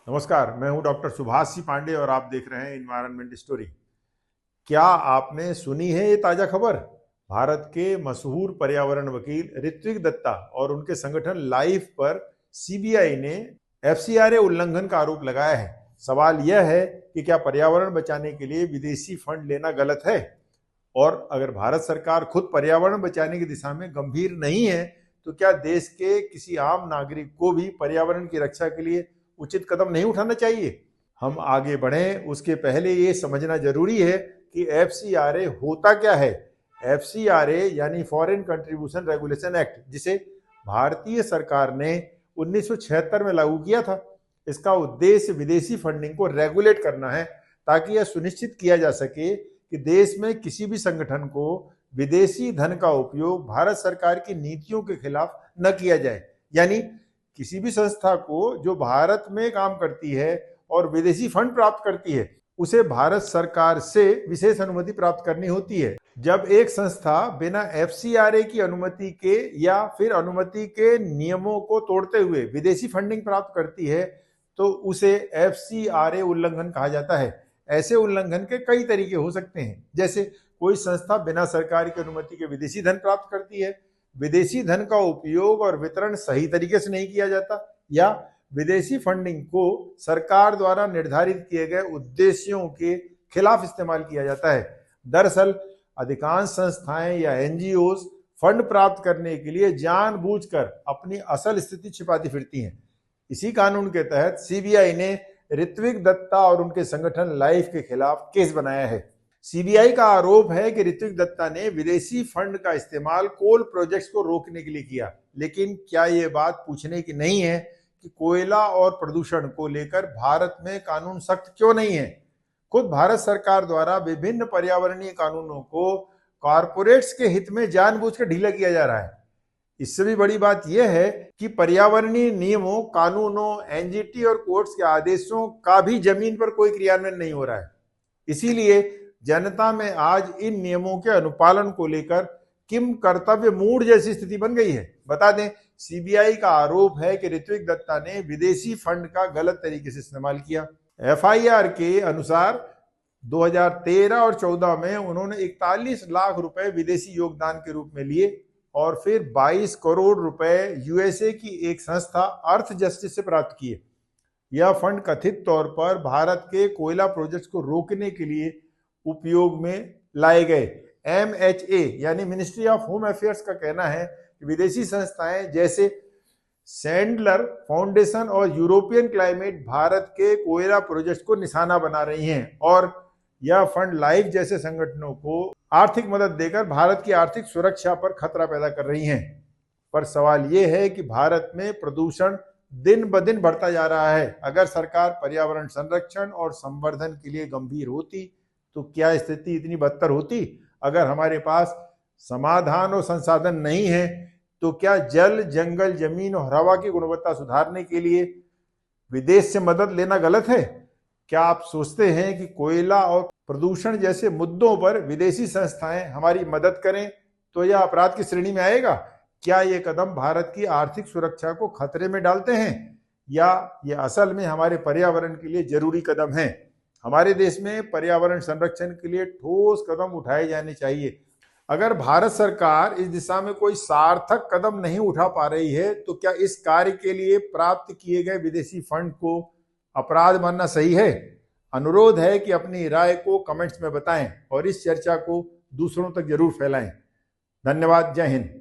नमस्कार, मैं हूं डॉक्टर सुभाष सी पांडे और आप देख रहे हैं इन्वायरमेंट स्टोरी। क्या आपने सुनी है ये ताजा खबर? भारत के मशहूर पर्यावरण वकील ऋत्विक दत्ता और उनके संगठन लाइफ पर सीबीआई ने एफसीआरए उल्लंघन का आरोप लगाया है। सवाल यह है कि क्या पर्यावरण बचाने के लिए विदेशी फंड लेना गलत है? और अगर भारत सरकार खुद पर्यावरण बचाने की दिशा में गंभीर नहीं है, तो क्या देश के किसी आम नागरिक को भी पर्यावरण की रक्षा के लिए उचित कदम नहीं उठाना चाहिए? हम आगे बढ़ें उसके पहले ये समझना जरूरी है कि एफसीआरए होता क्या है। एफसीआरए यानी फॉरेन कंट्रीब्यूशन रेगुलेशन एक्ट, जिसे भारतीय सरकार ने 1976 में लागू किया था। इसका उद्देश्य विदेशी फंडिंग को रेगुलेट करना है, ताकि यह सुनिश्चित किया जा सके कि देश में किसी भी संगठन को विदेशी धन का उपयोग भारत सरकार की नीतियों के खिलाफ न किया जाए। यानी किसी भी संस्था को जो भारत में काम करती है और विदेशी फंड प्राप्त करती है, उसे भारत सरकार से विशेष अनुमति प्राप्त करनी होती है। जब एक संस्था बिना एफसीआरए की अनुमति के या फिर अनुमति के नियमों को तोड़ते हुए विदेशी फंडिंग प्राप्त करती है, तो उसे एफसीआरए उल्लंघन कहा जाता है। ऐसे उल्लंघन के कई तरीके हो सकते हैं, जैसे कोई संस्था बिना सरकार की अनुमति के विदेशी धन प्राप्त करती है, विदेशी धन का उपयोग और वितरण सही तरीके से नहीं किया जाता, या विदेशी फंडिंग को सरकार द्वारा निर्धारित किए गए उद्देश्यों के खिलाफ इस्तेमाल किया जाता है। दरअसल अधिकांश संस्थाएं या एनजीओज फंड प्राप्त करने के लिए जानबूझकर अपनी असल स्थिति छिपाती फिरती हैं। इसी कानून के तहत सीबीआई ने ऋत्विक दत्ता और उनके संगठन लाइफ के खिलाफ केस बनाया है। सीबीआई का आरोप है कि ऋत्विक दत्ता ने विदेशी फंड का इस्तेमाल कोल प्रोजेक्ट्स को रोकने के लिए किया। लेकिन क्या यह बात पूछने की नहीं है कि कोयला और प्रदूषण को लेकर भारत में कानून सख्त क्यों नहीं है? खुद भारत सरकार द्वारा विभिन्न पर्यावरणीय कानूनों को कॉरपोरेट्स के हित में जानबूझकर ढीला किया जा रहा है। इससे भी बड़ी बात यह है कि पर्यावरणीय नियमों, कानूनों, एनजीटी और कोर्ट्स के आदेशों का भी जमीन पर कोई क्रियान्वयन नहीं हो रहा है। इसीलिए जनता में आज इन नियमों के अनुपालन को लेकर किम कर्तव्य मूड जैसी स्थिति बन गई है। बता दें, सीबीआई का आरोप है कि ऋत्विक दत्ता ने विदेशी फंड का गलत तरीके से इस्तेमाल किया। एफआईआर के अनुसार 2013 और 14 में उन्होंने 41 लाख रुपए विदेशी योगदान के रूप में लिए और फिर 22 करोड़ रुपए यूएसए की एक संस्था अर्थ जस्टिस से प्राप्त किए। यह फंड कथित तौर पर भारत के कोयला प्रोजेक्ट्स को रोकने के लिए उपयोग में लाए गए। एमएचए यानी मिनिस्ट्री ऑफ होम अफेयर्स का कहना है कि विदेशी संस्थाएं जैसे सैंडलर फाउंडेशन और यूरोपियन क्लाइमेट भारत के कोयला प्रोजेक्ट्स को निशाना बना रही हैं, और यह फंड लाइफ जैसे संगठनों को आर्थिक मदद देकर भारत की आर्थिक सुरक्षा पर खतरा पैदा कर रही हैं। पर सवाल यह है कि भारत में प्रदूषण दिन ब दिन बढ़ता जा रहा है। अगर सरकार पर्यावरण संरक्षण और संवर्धन के लिए गंभीर होती तो क्या स्थिति इतनी बदतर होती? अगर हमारे पास समाधान और संसाधन नहीं है, तो क्या जल, जंगल, जमीन और हवा की गुणवत्ता सुधारने के लिए विदेश से मदद लेना गलत है? क्या आप सोचते हैं कि कोयला और प्रदूषण जैसे मुद्दों पर विदेशी संस्थाएं हमारी मदद करें तो यह अपराध की श्रेणी में आएगा? क्या ये कदम भारत की आर्थिक सुरक्षा को खतरे में डालते हैं, या ये असल में हमारे पर्यावरण के लिए जरूरी कदम हैं? हमारे देश में पर्यावरण संरक्षण के लिए ठोस कदम उठाए जाने चाहिए। अगर भारत सरकार इस दिशा में कोई सार्थक कदम नहीं उठा पा रही है, तो क्या इस कार्य के लिए प्राप्त किए गए विदेशी फंड को अपराध मानना सही है? अनुरोध है कि अपनी राय को कमेंट्स में बताएं और इस चर्चा को दूसरों तक जरूर फैलाएं। धन्यवाद। जय हिंद।